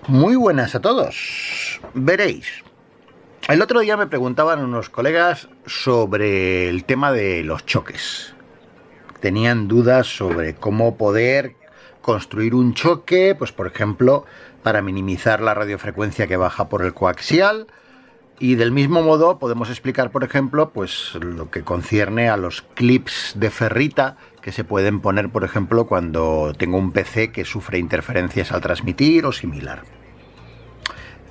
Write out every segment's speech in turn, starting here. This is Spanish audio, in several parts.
Muy buenas a todos. Veréis, el otro día me preguntaban unos colegas sobre el tema de los choques. Tenían dudas sobre cómo poder construir un choque, pues por ejemplo, para minimizar la radiofrecuencia que baja por el coaxial. Y del mismo modo podemos explicar, por ejemplo, pues lo que concierne a los clips de ferrita que se pueden poner, por ejemplo, cuando tengo un PC que sufre interferencias al transmitir o similar.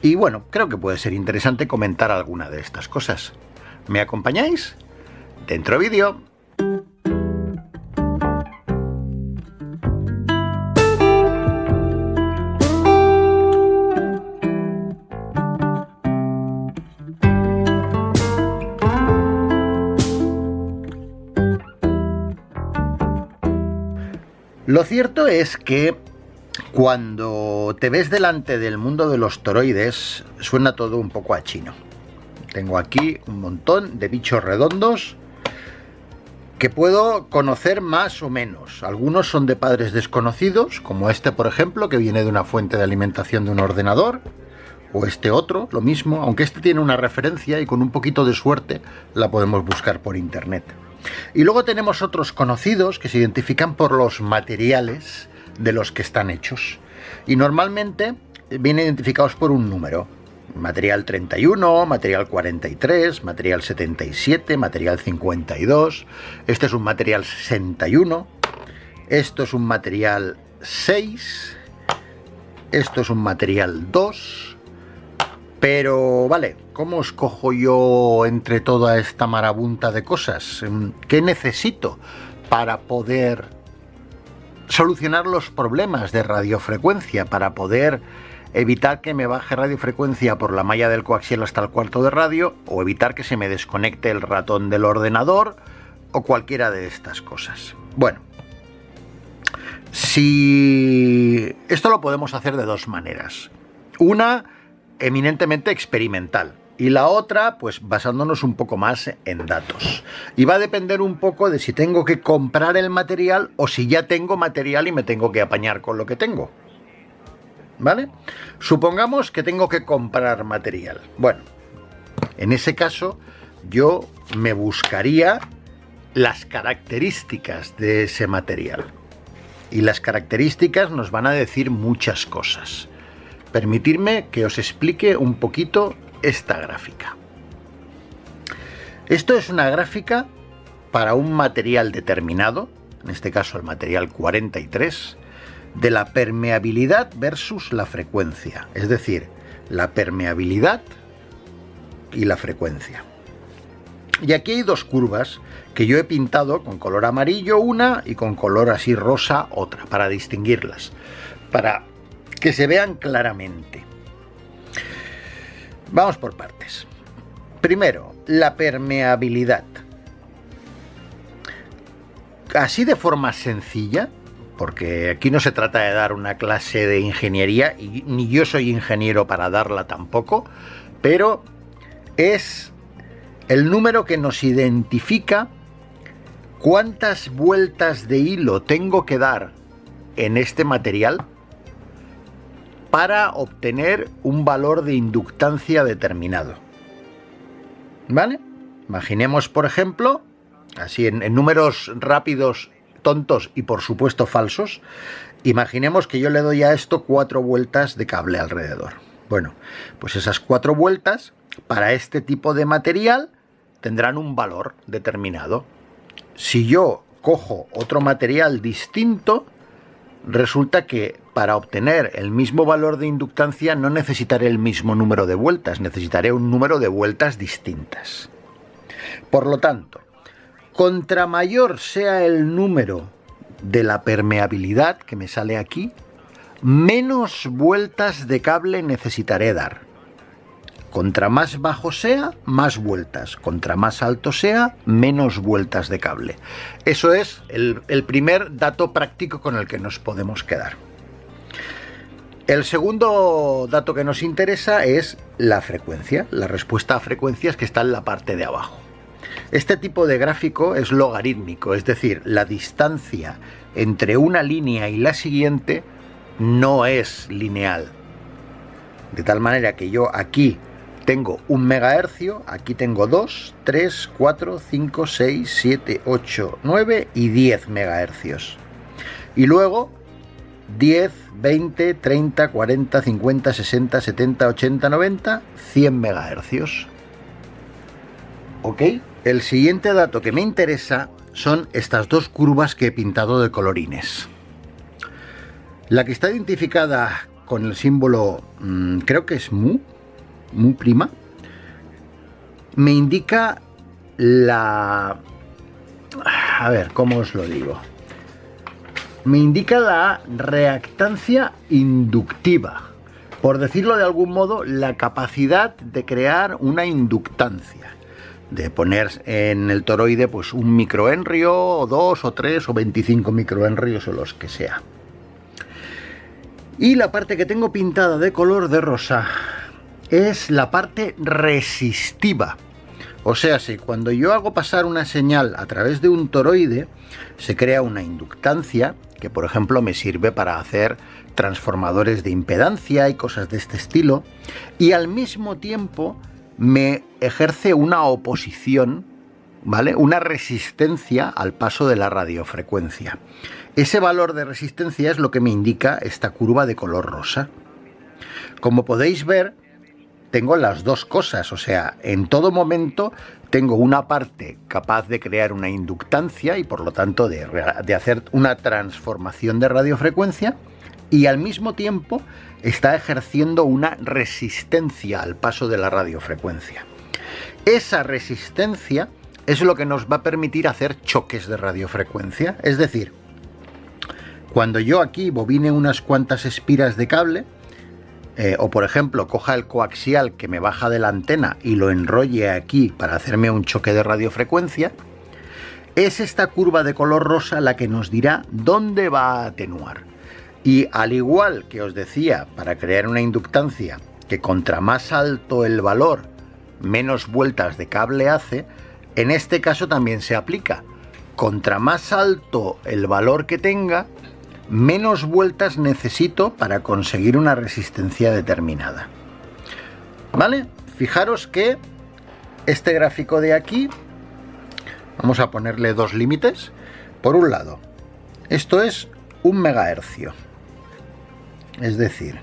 Y bueno, creo que puede ser interesante comentar alguna de estas cosas. ¿Me acompañáis? Dentro vídeo. Lo cierto es que cuando te ves delante del mundo de los toroides, suena todo un poco a chino. Tengo aquí un montón de bichos redondos que puedo conocer más o menos. Algunos son de padres desconocidos, como este por ejemplo, que viene de una fuente de alimentación de un ordenador, o este otro, lo mismo, aunque este tiene una referencia y con un poquito de suerte la podemos buscar por internet. Y luego tenemos otros conocidos que se identifican por los materiales de los que están hechos. Y normalmente vienen identificados por un número. Material 31, material 43, material 77, material 52. Este es un material 61. Esto es un material 6. Esto es un material 2. Pero, vale, ¿cómo escojo yo entre toda esta marabunta de cosas? ¿Qué necesito para poder solucionar los problemas de radiofrecuencia, para poder evitar que me baje radiofrecuencia por la malla del coaxial hasta el cuarto de radio, o evitar que se me desconecte el ratón del ordenador, o cualquiera de estas cosas? Bueno, si esto lo podemos hacer de dos maneras. Una eminentemente experimental y la otra pues basándonos un poco más en datos, y va a depender un poco de si tengo que comprar el material o si ya tengo material y me tengo que apañar con lo que tengo, ¿vale? Supongamos que tengo que comprar material. Bueno, en ese caso yo me buscaría las características de ese material, y las características nos van a decir muchas cosas. Permitidme que os explique un poquito esta gráfica. Esto es una gráfica para un material determinado, en este caso el material 43, de la permeabilidad versus la frecuencia, es decir, la permeabilidad y la frecuencia. Y aquí hay dos curvas que yo he pintado con color amarillo una y con color así rosa otra, para distinguirlas, para que se vean claramente. Vamos por partes. Primero, la permeabilidad. Así de forma sencilla, porque aquí no se trata de dar una clase de ingeniería, y ni yo soy ingeniero para darla tampoco, pero es el número que nos identifica cuántas vueltas de hilo tengo que dar en este material para obtener un valor de inductancia determinado, ¿vale? Imaginemos, por ejemplo, así en números rápidos, tontos y por supuesto falsos, imaginemos que yo le doy a esto 4 vueltas de cable alrededor. Bueno, pues esas 4 vueltas para este tipo de material tendrán un valor determinado. Si yo cojo otro material distinto, resulta que para obtener el mismo valor de inductancia no necesitaré el mismo número de vueltas, necesitaré un número de vueltas distintas. Por lo tanto, contra mayor sea el número de la permeabilidad que me sale aquí, menos vueltas de cable necesitaré dar. Contra más bajo sea, más vueltas. Contra más alto sea, menos vueltas de cable. Eso es el primer dato práctico con el que nos podemos quedar. El segundo dato que nos interesa es la frecuencia, la respuesta a frecuencias que está en la parte de abajo. Este tipo de gráfico es logarítmico, es decir, la distancia entre una línea y la siguiente no es lineal. De tal manera que yo aquí tengo 1 megahercio, aquí tengo 2, 3, 4, 5, 6, 7, 8, 9 y 10 megahercios. Y luego 10, 20, 30, 40, 50, 60, 70, 80, 90, 100 megahercios. ¿Ok? El siguiente dato que me interesa son estas dos curvas que he pintado de colorines. La que está identificada con el símbolo, creo que es mu prima, me indica la... A ver, ¿cómo os lo digo? Me indica la reactancia inductiva. Por decirlo de algún modo, la capacidad de crear una inductancia. De poner en el toroide pues 1 microhenrio, o 2, o 3, o 25 microhenrios, o los que sea. Y la parte que tengo pintada de color de rosa es la parte resistiva. O sea, si cuando yo hago pasar una señal a través de un toroide, se crea una inductancia que, por ejemplo, me sirve para hacer transformadores de impedancia y cosas de este estilo, y al mismo tiempo me ejerce una oposición, ¿vale? Una resistencia al paso de la radiofrecuencia. Ese valor de resistencia es lo que me indica esta curva de color rosa. Como podéis ver, tengo las dos cosas, o sea, en todo momento tengo una parte capaz de crear una inductancia y por lo tanto de hacer una transformación de radiofrecuencia, y al mismo tiempo está ejerciendo una resistencia al paso de la radiofrecuencia. Esa resistencia es lo que nos va a permitir hacer choques de radiofrecuencia, es decir, cuando yo aquí bobine unas cuantas espiras de cable, o por ejemplo coja el coaxial que me baja de la antena y lo enrolle aquí para hacerme un choque de radiofrecuencia, es esta curva de color rosa la que nos dirá dónde va a atenuar. Y al igual que os decía, para crear una inductancia, que contra más alto el valor, menos vueltas de cable hace, en este caso también se aplica. Contra más alto el valor que tenga, menos vueltas necesito para conseguir una resistencia determinada. ¿Vale? Fijaros que este gráfico de aquí, vamos a ponerle dos límites. Por un lado, esto es 1 megahercio. Es decir,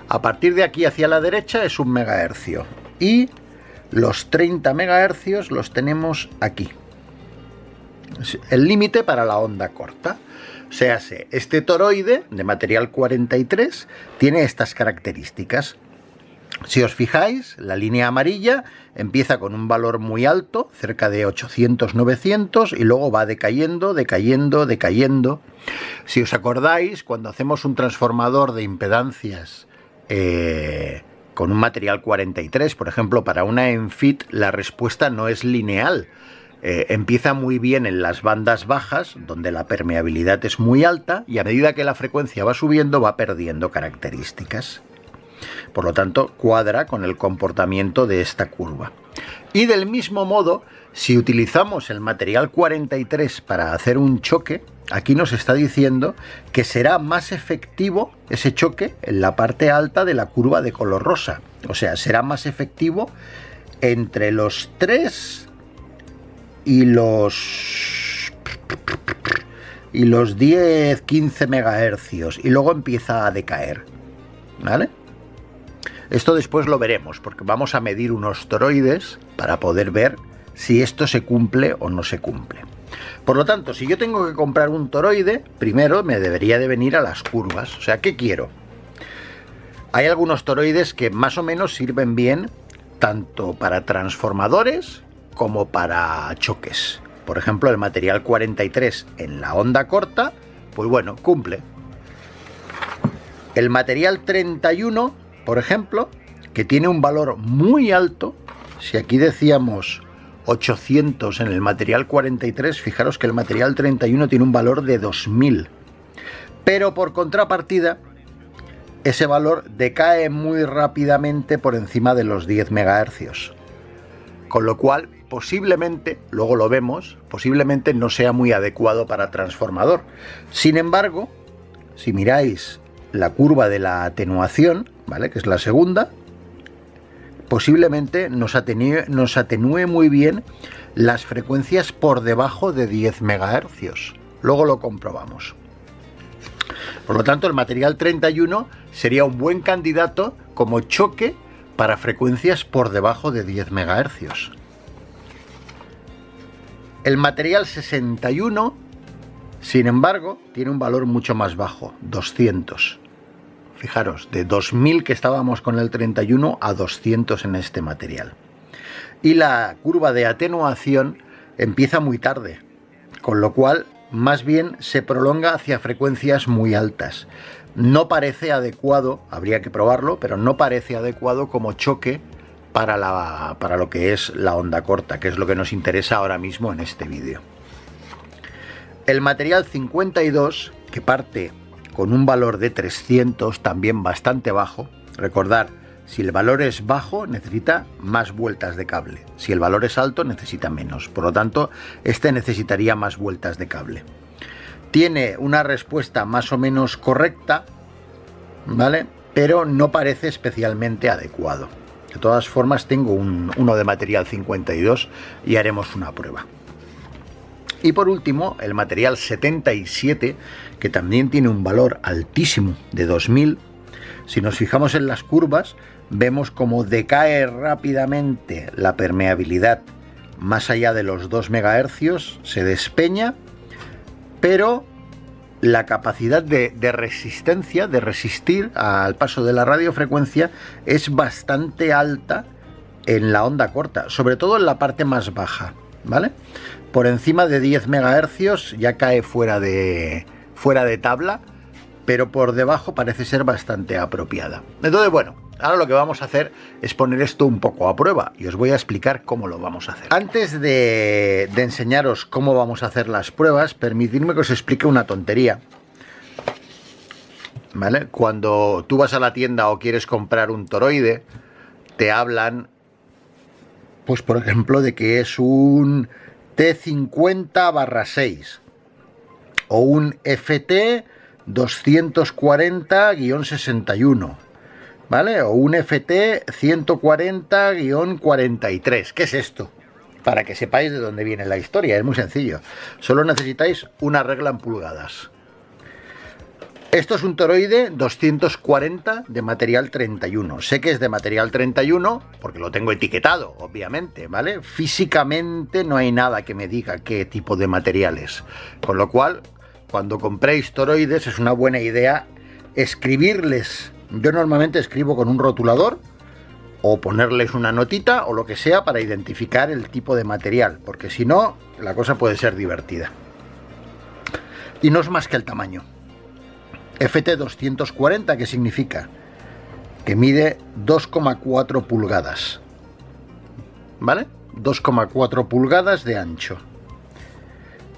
a partir de aquí hacia la derecha es 1 megahercio. Y los 30 megahercios los tenemos aquí. El límite para la onda corta. O sea, este toroide de material 43 tiene estas características. Si os fijáis, la línea amarilla empieza con un valor muy alto, cerca de 800-900, y luego va decayendo, decayendo, decayendo. Si os acordáis, cuando hacemos un transformador de impedancias con un material 43, por ejemplo, para una ENFIT, la respuesta no es lineal. Empieza muy bien en las bandas bajas, donde la permeabilidad es muy alta, y a medida que la frecuencia va subiendo va perdiendo características. Por lo tanto, cuadra con el comportamiento de esta curva. Y del mismo modo, si utilizamos el material 43 para hacer un choque, aquí nos está diciendo que será más efectivo ese choque en la parte alta de la curva de color rosa. O sea, será más efectivo entre los 3 y los 10-15 megahercios, y luego empieza a decaer, ¿vale? Esto después lo veremos, porque vamos a medir unos toroides para poder ver si esto se cumple o no se cumple. Por lo tanto, si yo tengo que comprar un toroide, primero me debería de venir a las curvas. O sea, ¿qué quiero? Hay algunos toroides que más o menos sirven bien tanto para transformadores como para choques. Por ejemplo, el material 43 en la onda corta, pues bueno, cumple. El material 31, por ejemplo, que tiene un valor muy alto, si aquí decíamos 800 en el material 43, fijaros que el material 31 tiene un valor de 2000. Pero por contrapartida, ese valor decae muy rápidamente por encima de los 10 megahercios. Con lo cual, posiblemente, luego lo vemos, posiblemente no sea muy adecuado para transformador. Sin embargo, si miráis la curva de la atenuación, ¿vale? Que es la segunda. Posiblemente nos atenúe muy bien las frecuencias por debajo de 10 MHz. Luego lo comprobamos. Por lo tanto, el material 31 sería un buen candidato como choque para frecuencias por debajo de 10 MHz. El material 61, sin embargo, tiene un valor mucho más bajo, 200. Fijaros, de 2000 que estábamos con el 31 a 200 en este material. Y la curva de atenuación empieza muy tarde, con lo cual más bien se prolonga hacia frecuencias muy altas. No parece adecuado, habría que probarlo, pero no parece adecuado como choque para lo que es la onda corta, que es lo que nos interesa ahora mismo en este vídeo. El material 52, que parte con un valor de 300, también bastante bajo. Recordar, si el valor es bajo, necesita más vueltas de cable. Si el valor es alto, necesita menos. Por lo tanto, este necesitaría más vueltas de cable. Tiene una respuesta más o menos correcta, ¿vale? Pero no parece especialmente adecuado. De todas formas, tengo uno de material 52 y haremos una prueba. Y por último, el material 77, que también tiene un valor altísimo de 2000. Si nos fijamos en las curvas, vemos cómo decae rápidamente la permeabilidad más allá de los 2 MHz, se despeña, pero la capacidad de resistencia, de resistir al paso de la radiofrecuencia, es bastante alta en la onda corta, sobre todo en la parte más baja, ¿vale? Por encima de 10 MHz ya cae fuera de tabla, pero por debajo parece ser bastante apropiada. Entonces, bueno, ahora lo que vamos a hacer es poner esto un poco a prueba y os voy a explicar cómo lo vamos a hacer. Antes de enseñaros cómo vamos a hacer las pruebas, permitidme que os explique una tontería, ¿vale? Cuando tú vas a la tienda o quieres comprar un toroide, te hablan, pues por ejemplo, de que es un T50/6 o un FT 240-61, ¿vale? O un FT 140-43. ¿Qué es esto? Para que sepáis de dónde viene la historia, es muy sencillo. Solo necesitáis una regla en pulgadas. Esto es un toroide 240 de material 31. Sé que es de material 31 porque lo tengo etiquetado, obviamente, ¿vale? Físicamente no hay nada que me diga qué tipo de material es. Con lo cual, cuando compréis toroides es una buena idea escribirles. Yo normalmente escribo con un rotulador o ponerles una notita o lo que sea para identificar el tipo de material, porque si no, la cosa puede ser divertida. Y no es más que el tamaño. FT 240, ¿qué significa? Que mide 2,4 pulgadas, ¿vale? 2,4 pulgadas de ancho.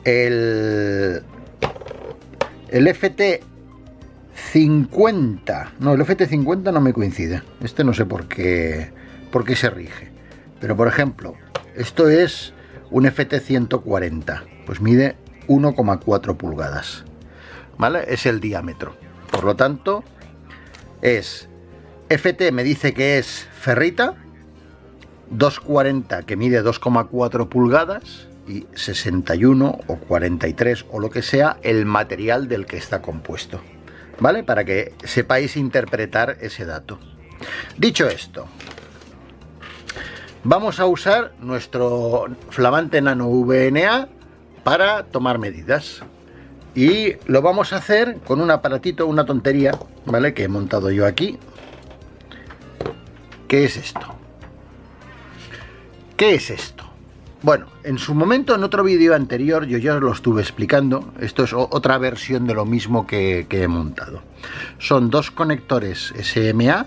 El FT 50, no, el FT 50 no me coincide. Este no sé por qué se rige. Pero por ejemplo, esto es un FT 140, pues mide 1,4 pulgadas. ¿Vale? Es el diámetro. Por lo tanto, es FT me dice que es ferrita, 240 que mide 2,4 pulgadas y 61 o 43 o lo que sea el material del que está compuesto. ¿Vale? Para que sepáis interpretar ese dato. Dicho esto, vamos a usar nuestro flamante Nano VNA para tomar medidas. Y lo vamos a hacer con un aparatito, una tontería, ¿vale? Que he montado yo aquí. ¿Qué es esto? ¿Qué es esto? Bueno, en su momento, en otro vídeo anterior, yo ya os lo estuve explicando. Esto es otra versión de lo mismo que he montado. Son dos conectores SMA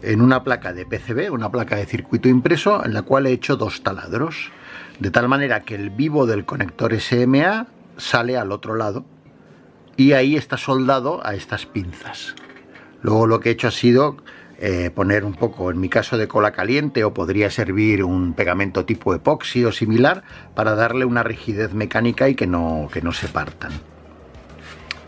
en una placa de PCB, una placa de circuito impreso, en la cual he hecho dos taladros. De tal manera que el vivo del conector SMA sale al otro lado y ahí está soldado a estas pinzas. Luego lo que he hecho ha sido poner un poco, en mi caso, de cola caliente, o podría servir un pegamento tipo epoxi o similar para darle una rigidez mecánica y que no se partan.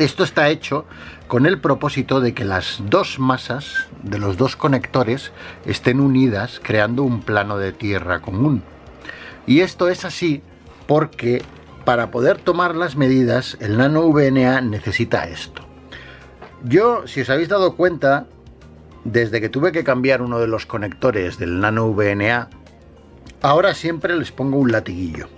Esto está hecho con el propósito de que las dos masas de los dos conectores estén unidas creando un plano de tierra común. Y esto es así porque para poder tomar las medidas el Nano VNA necesita esto. Yo, si os habéis dado cuenta, desde que tuve que cambiar uno de los conectores del Nano VNA, ahora siempre les pongo un latiguillo.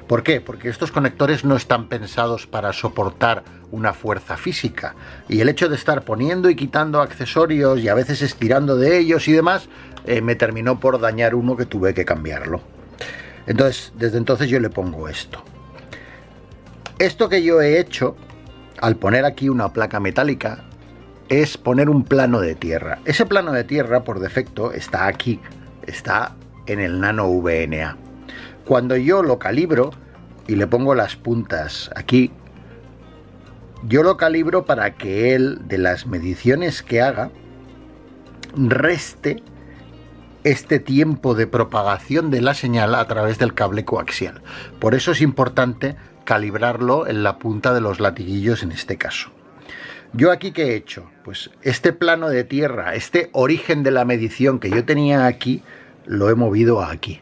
¿Por qué? Porque estos conectores no están pensados para soportar una fuerza física, y el hecho de estar poniendo y quitando accesorios y a veces estirando de ellos y demás, me terminó por dañar uno que tuve que cambiarlo. Entonces, desde entonces yo le pongo esto. Esto que yo he hecho, al poner aquí una placa metálica, es poner un plano de tierra. Ese plano de tierra, por defecto, está aquí, está en el Nano VNA. Cuando yo lo calibro y le pongo las puntas aquí, yo lo calibro para que él, de las mediciones que haga, reste este tiempo de propagación de la señal a través del cable coaxial. Por eso es importante calibrarlo en la punta de los latiguillos en este caso. Yo aquí, ¿qué he hecho? Pues este plano de tierra, este origen de la medición que yo tenía aquí, lo he movido a aquí.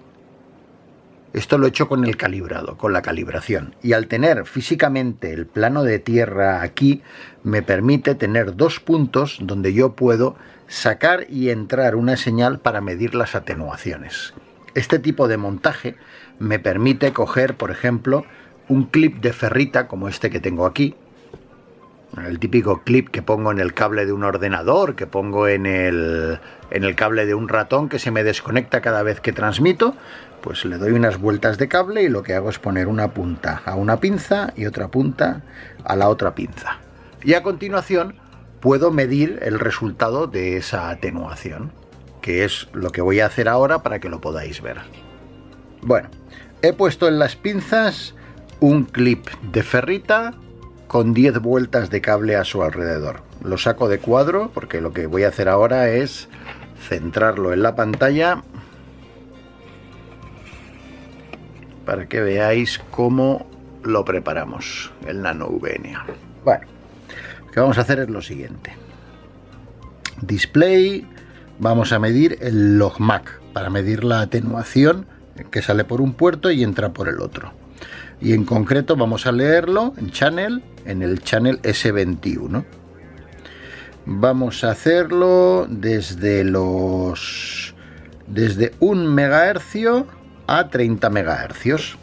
Esto lo he hecho con el calibrado, con la calibración. Y al tener físicamente el plano de tierra aquí, me permite tener dos puntos donde yo puedo sacar y entrar una señal para medir las atenuaciones. Este tipo de montaje me permite coger, por ejemplo, un clip de ferrita como este que tengo aquí. El típico clip que pongo en el cable de un ordenador, que pongo en el cable de un ratón que se me desconecta cada vez que transmito. Pues le doy unas vueltas de cable y lo que hago es poner una punta a una pinza y otra punta a la otra pinza. Y a continuación puedo medir el resultado de esa atenuación, que es lo que voy a hacer ahora para que lo podáis ver. Bueno, he puesto en las pinzas un clip de ferrita con 10 vueltas de cable a su alrededor. Lo saco de cuadro porque lo que voy a hacer ahora es centrarlo en la pantalla para que veáis cómo lo preparamos, el Nano VNA. Bueno, lo que vamos a hacer es lo siguiente. Display, vamos a medir el logMAC para medir la atenuación que sale por un puerto y entra por el otro. Y en concreto vamos a leerlo en channel, en el channel S21. Vamos a hacerlo desde 1 MHz a 30 MHz.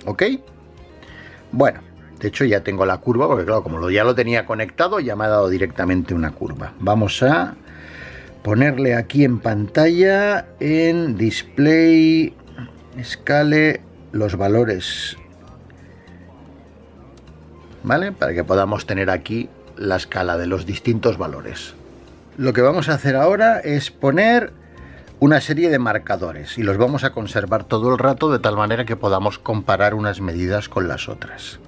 ¿Ok? Bueno, de hecho ya tengo la curva, porque claro, como ya lo tenía conectado, ya me ha dado directamente una curva. Vamos a ponerle aquí en pantalla, en display, scale, los valores, ¿vale? Para que podamos tener aquí la escala de los distintos valores. Lo que vamos a hacer ahora es poner una serie de marcadores y los vamos a conservar todo el rato de tal manera que podamos comparar unas medidas con las otras.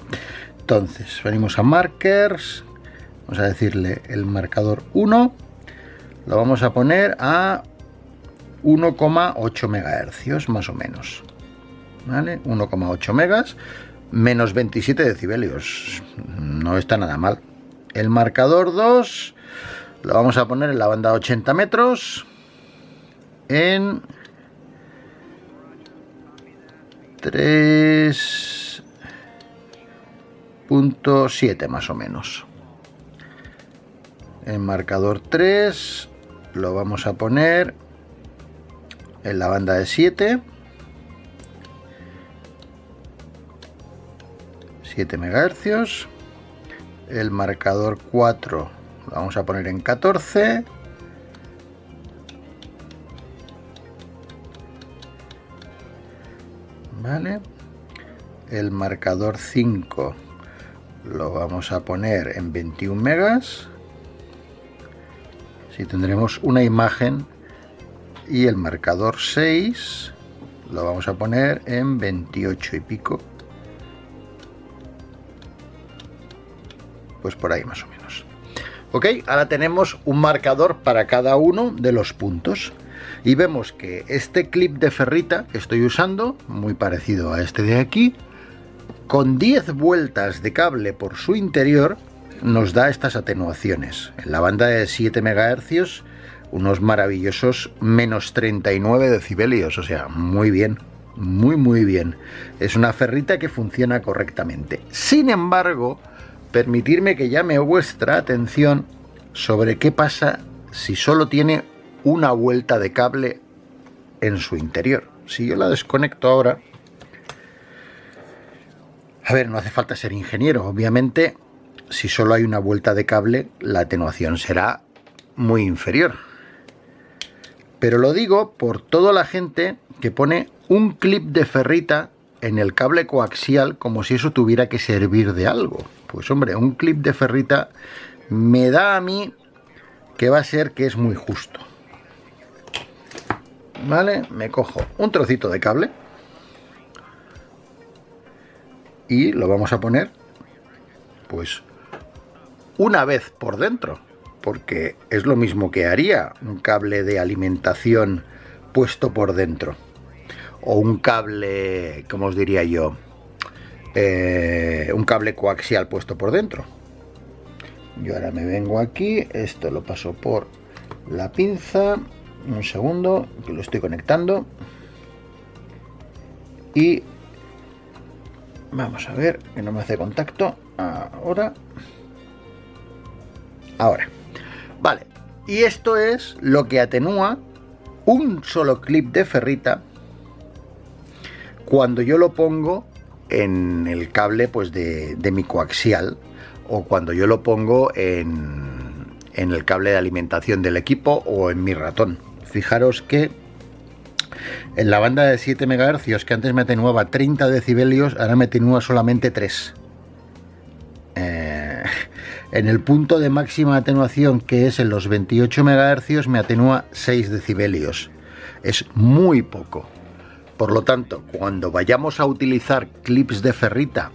Entonces venimos a markers, vamos a decirle el marcador 1, lo vamos a poner a 1,8 MHz más o menos, ¿vale? 1,8 megas, menos 27 decibelios, no está nada mal. El marcador 2 lo vamos a poner en la banda 80 metros, en 3,7 más o menos. El marcador 3 lo vamos a poner en la banda de 7 MHz. El marcador 4 lo vamos a poner en 14. ¿Vale? El marcador 5 lo vamos a poner en 21 megas. Así tendremos una imagen. Y el marcador 6 lo vamos a poner en 28 y pico. Pues por ahí más o menos. Ok, ahora tenemos un marcador para cada uno de los puntos. Y vemos que este clip de ferrita que estoy usando, muy parecido a este de aquí, con 10 vueltas de cable por su interior nos da estas atenuaciones. En la banda de 7 MHz, unos maravillosos menos 39 decibelios, o sea, muy bien, muy bien. Es una ferrita que funciona correctamente. Sin embargo, permitirme que llame vuestra atención sobre qué pasa si solo tiene una vuelta de cable en su interior. Si yo la desconecto ahora, a ver, no hace falta ser ingeniero, obviamente. Si solo hay una vuelta de cable, la atenuación será muy inferior. Pero lo digo por toda la gente que pone un clip de ferrita en el cable coaxial como si eso tuviera que servir de algo. Pues hombre, un clip de ferrita me da a mí que va a ser que es muy justo. Vale, me cojo un trocito de cable y lo vamos a poner pues una vez por dentro, porque es lo mismo que haría un cable de alimentación puesto por dentro, o un cable, ¿cómo os diría yo? Un cable coaxial puesto por dentro. Yo ahora me vengo aquí, esto lo paso por la pinza, un segundo, que lo estoy conectando, y vamos a ver que no me hace contacto. Ahora, vale, y esto es lo que atenúa un solo clip de ferrita cuando yo lo pongo en el cable pues de mi coaxial, o cuando yo lo pongo en el cable de alimentación del equipo o en mi ratón. Fijaros que en la banda de 7 MHz, que antes me atenuaba 30 decibelios, ahora me atenúa solamente 3. En el punto de máxima atenuación, que es en los 28 MHz, me atenúa 6 decibelios. Es muy poco. Por lo tanto, cuando vayamos a utilizar clips de ferrita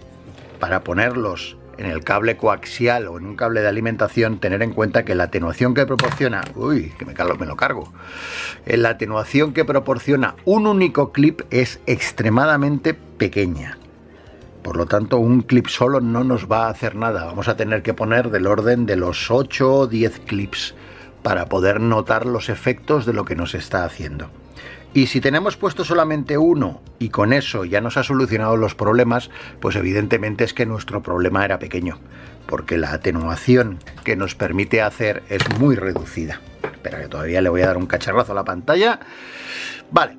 para ponerlos en el cable coaxial o en un cable de alimentación, tener en cuenta que la atenuación que proporciona... Uy, que me lo cargo. La atenuación que proporciona un único clip es extremadamente pequeña. Por lo tanto, un clip solo no nos va a hacer nada. Vamos a tener que poner del orden de los 8 o 10 clips para poder notar los efectos de lo que nos está haciendo. Y si tenemos puesto solamente uno y con eso ya nos ha solucionado los problemas, pues evidentemente es que nuestro problema era pequeño, porque la atenuación que nos permite hacer es muy reducida. Espera, que todavía le voy a dar un cacharrazo a la pantalla. Vale,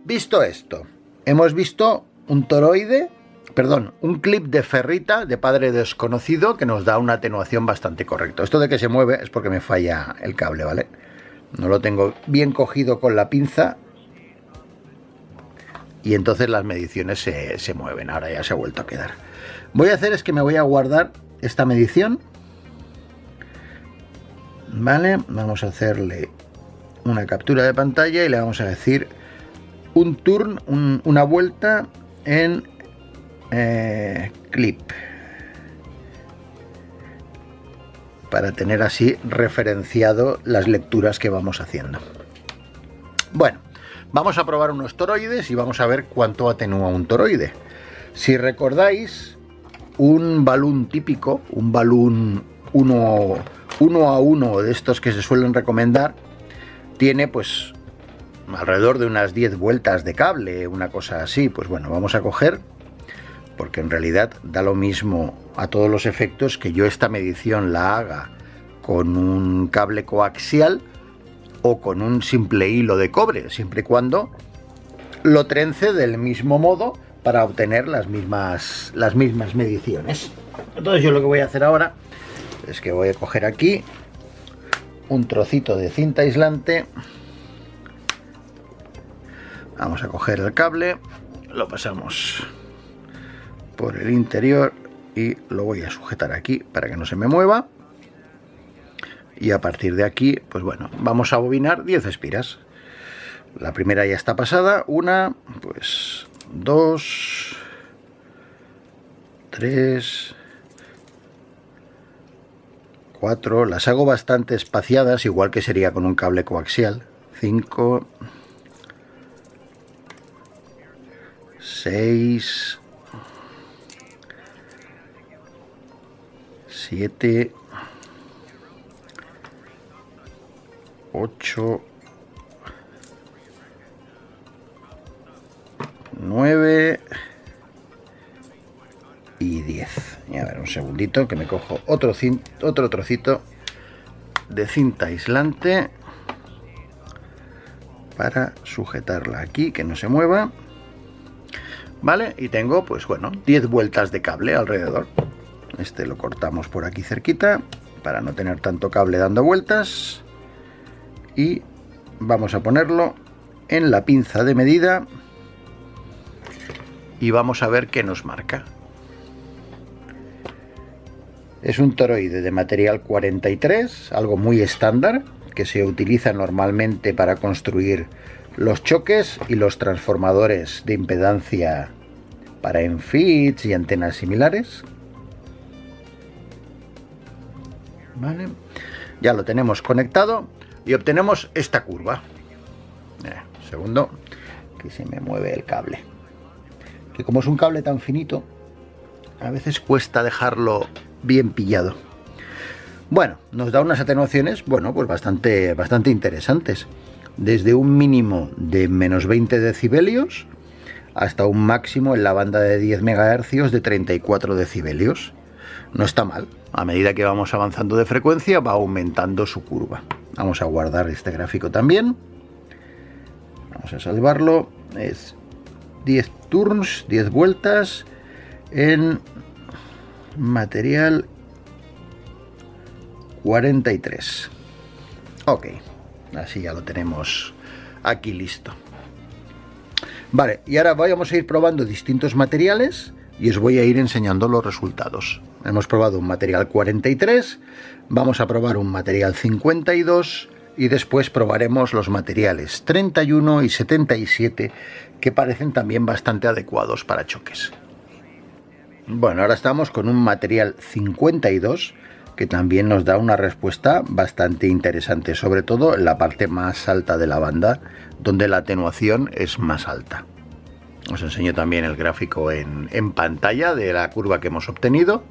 visto esto, hemos visto un toroide, perdón, un clip de ferrita de padre desconocido que nos da una atenuación bastante correcta. Esto de que se mueve es porque me falla el cable, ¿vale? No lo tengo bien cogido con la pinza y entonces las mediciones se mueven. Ahora ya se ha vuelto a quedar. Voy a hacer es que me voy a guardar esta medición, ¿vale? Vamos a hacerle una captura de pantalla y le vamos a decir un turn, una vuelta en clip, para tener así referenciado las lecturas que vamos haciendo. Bueno, vamos a probar unos toroides y vamos a ver cuánto atenúa un toroide. Si recordáis, un balón típico, un balón uno a uno de estos que se suelen recomendar, tiene pues alrededor de unas 10 vueltas de cable, una cosa así. Pues bueno, vamos a coger, porque en realidad da lo mismo a todos los efectos que yo esta medición la haga con un cable coaxial o con un simple hilo de cobre, siempre y cuando lo trence del mismo modo para obtener las mismas mediciones. Entonces yo lo que voy a hacer ahora es que voy a coger aquí un trocito de cinta aislante, vamos a coger el cable, lo pasamos por el interior y lo voy a sujetar aquí para que no se me mueva, y a partir de aquí pues bueno, vamos a bobinar 10 espiras. La primera ya está pasada, una, pues 2, 3, 4, las hago bastante espaciadas, igual que sería con un cable coaxial. 5, 6, 7, 8, 9 y 10. Y a ver, un segundito que me cojo otro trocito de cinta aislante para sujetarla aquí, que no se mueva. Vale, y tengo pues bueno 10 vueltas de cable alrededor. Este lo cortamos por aquí cerquita para no tener tanto cable dando vueltas, y vamos a ponerlo en la pinza de medida y vamos a ver qué nos marca. Es un toroide de material 43, algo muy estándar que se utiliza normalmente para construir los choques y los transformadores de impedancia para enfeeds y antenas similares. Vale, ya lo tenemos conectado y obtenemos esta curva. Segundo, que se me mueve el cable, que como es un cable tan finito, a veces cuesta dejarlo bien pillado. Bueno, nos da unas atenuaciones, bueno, pues bastante interesantes. Desde un mínimo de menos 20 decibelios hasta un máximo en la banda de 10 MHz de 34 decibelios. No está mal. A medida que vamos avanzando de frecuencia va aumentando su curva. Vamos a guardar este gráfico también. Vamos a salvarlo. Es 10 turns, 10 vueltas en material 43. Ok, así ya lo tenemos aquí listo. Vale, y ahora vamos a ir probando distintos materiales y os voy a ir enseñando los resultados. Hemos probado un material 43, vamos a probar un material 52 y después probaremos los materiales 31 y 77, que parecen también bastante adecuados para choques. Bueno, ahora estamos con un material 52 que también nos da una respuesta bastante interesante, sobre todo en la parte más alta de la banda, donde la atenuación es más alta. Os enseño también el gráfico en pantalla de la curva que hemos obtenido.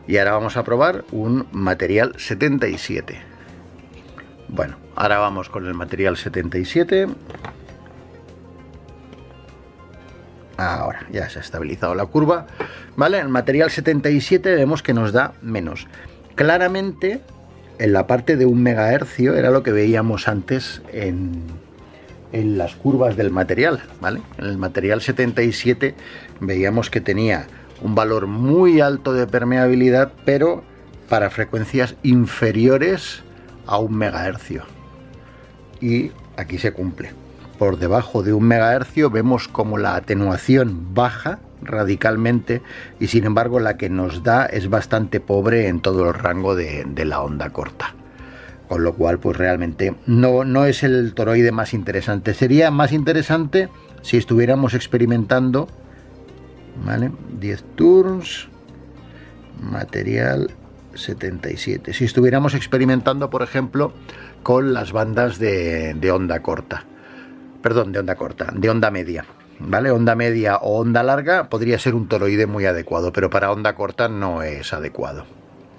Y ahora vamos a probar un material 77. Bueno, ahora vamos con el material 77. Ahora ya se ha estabilizado la curva. Vale, el material 77 vemos que nos da menos. Claramente en la parte de 1 MHz era lo que veíamos antes en las curvas del material, ¿vale? En el material 77 veíamos que tenía un valor muy alto de permeabilidad, pero para frecuencias inferiores a 1 MHz. Y aquí se cumple. Por debajo de 1 MHz vemos como la atenuación baja radicalmente, y sin embargo la que nos da es bastante pobre en todo el rango de la onda corta, con lo cual pues realmente no es el toroide más interesante. Sería más interesante si estuviéramos experimentando, ¿vale? 10 turns, material 77, si estuviéramos experimentando por ejemplo con las bandas de onda corta, perdón, de onda media, ¿vale? Onda media o onda larga podría ser un toroide muy adecuado, pero para onda corta no es adecuado.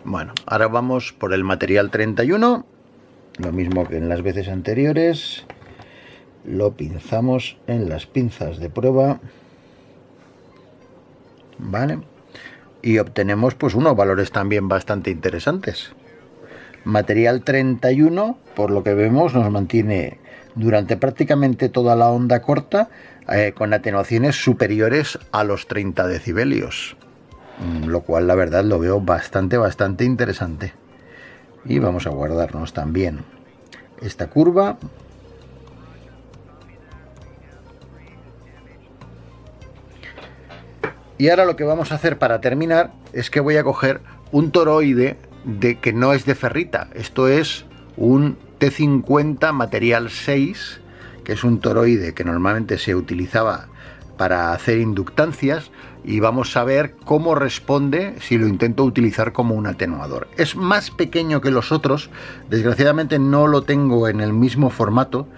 Bueno, ahora vamos por el material 31, lo mismo que en las veces anteriores, lo pinzamos en las pinzas de prueba, ¿vale? Y obtenemos pues unos valores también bastante interesantes. Material 31, por lo que vemos, nos mantiene durante prácticamente toda la onda corta con atenuaciones superiores a los 30 decibelios, lo cual la verdad lo veo bastante interesante. Y vamos a guardarnos también esta curva. Y ahora lo que vamos a hacer para terminar es que voy a coger un toroide que no es de ferrita. Esto es un T50 material 6, que es un toroide que normalmente se utilizaba para hacer inductancias, y vamos a ver cómo responde si lo intento utilizar como un atenuador. Es más pequeño que los otros, desgraciadamente no lo tengo en el mismo formato,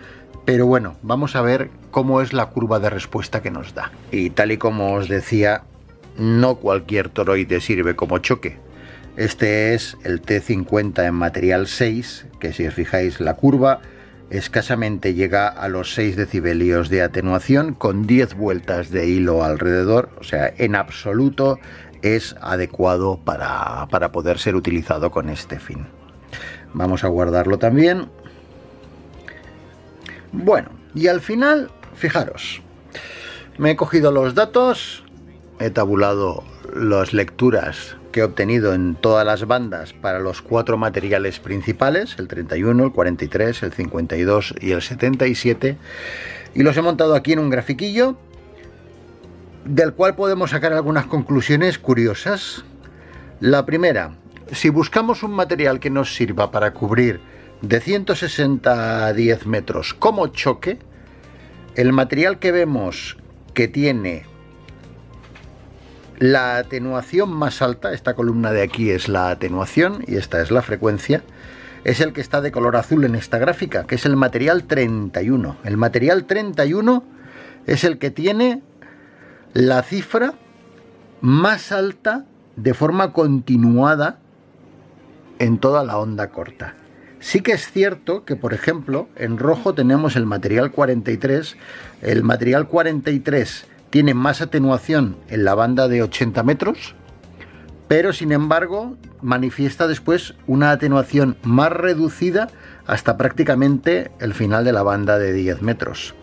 pero bueno, vamos a ver cómo es la curva de respuesta que nos da. Y tal y como os decía, no cualquier toroide sirve como choque. Este es el T50 en material 6, que si os fijáis la curva escasamente llega a los 6 decibelios de atenuación con 10 vueltas de hilo alrededor, o sea, en absoluto es adecuado para poder ser utilizado con este fin. Vamos a guardarlo también. Bueno, y al final, fijaros, me he cogido los datos, he tabulado las lecturas que he obtenido en todas las bandas para los 4 materiales principales, el 31, el 43, el 52 y el 77, y los he montado aquí en un grafiquillo, del cual podemos sacar algunas conclusiones curiosas. La primera, si buscamos un material que nos sirva para cubrir de 160 a 10 metros como choque, el material que vemos que tiene la atenuación más alta, esta columna de aquí es la atenuación y esta es la frecuencia, es el que está de color azul en esta gráfica, que es el material 31. El material 31 es el que tiene la cifra más alta de forma continuada en toda la onda corta. Sí que es cierto que, por ejemplo, en rojo tenemos el material 43. El material 43 tiene más atenuación en la banda de 80 metros, pero sin embargo manifiesta después una atenuación más reducida hasta prácticamente el final de la banda de 10 metros.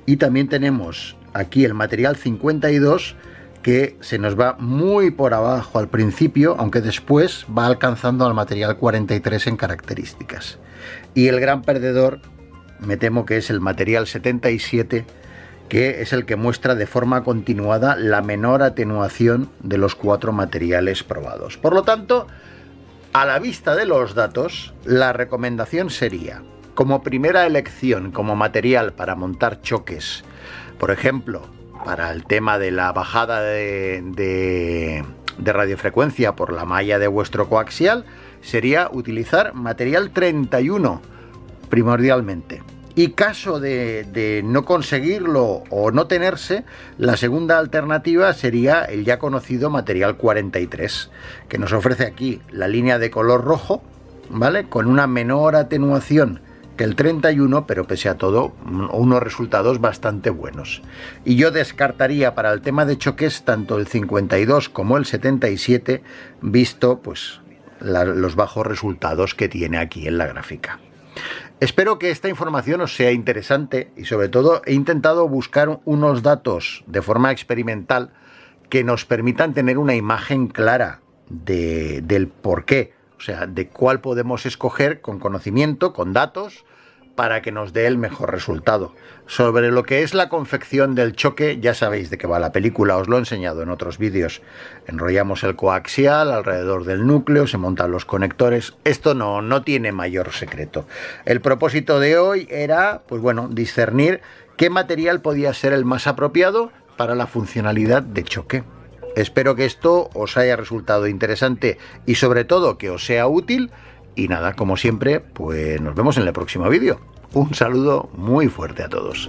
Y también tenemos aquí el material 52, que se nos va muy por abajo al principio, aunque después va alcanzando al material 43 en características. Y el gran perdedor, me temo que es el material 77, que es el que muestra de forma continuada la menor atenuación de los 4 materiales probados. Por lo tanto, a la vista de los datos, la recomendación sería, como primera elección como material para montar choques, por ejemplo, para el tema de la bajada de radiofrecuencia por la malla de vuestro coaxial, sería utilizar material 31 primordialmente. Y caso de no conseguirlo o no tenerse, la segunda alternativa sería el ya conocido material 43, que nos ofrece aquí la línea de color rojo, ¿vale? Con una menor atenuación que el 31, pero pese a todo, unos resultados bastante buenos. Y yo descartaría para el tema de choques tanto el 52 como el 77, visto pues los bajos resultados que tiene aquí en la gráfica. Espero que esta información os sea interesante y sobre todo he intentado buscar unos datos de forma experimental que nos permitan tener una imagen clara del por qué, o sea, de cuál podemos escoger con conocimiento, con datos, para que nos dé el mejor resultado. Sobre lo que es la confección del choque, ya sabéis de qué va la película, os lo he enseñado en otros vídeos. Enrollamos el coaxial alrededor del núcleo, se montan los conectores. Esto no tiene mayor secreto. El propósito de hoy era, pues bueno, discernir qué material podía ser el más apropiado para la funcionalidad de choque. Espero que esto os haya resultado interesante y sobre todo que os sea útil. Y nada, como siempre, pues nos vemos en el próximo vídeo. Un saludo muy fuerte a todos.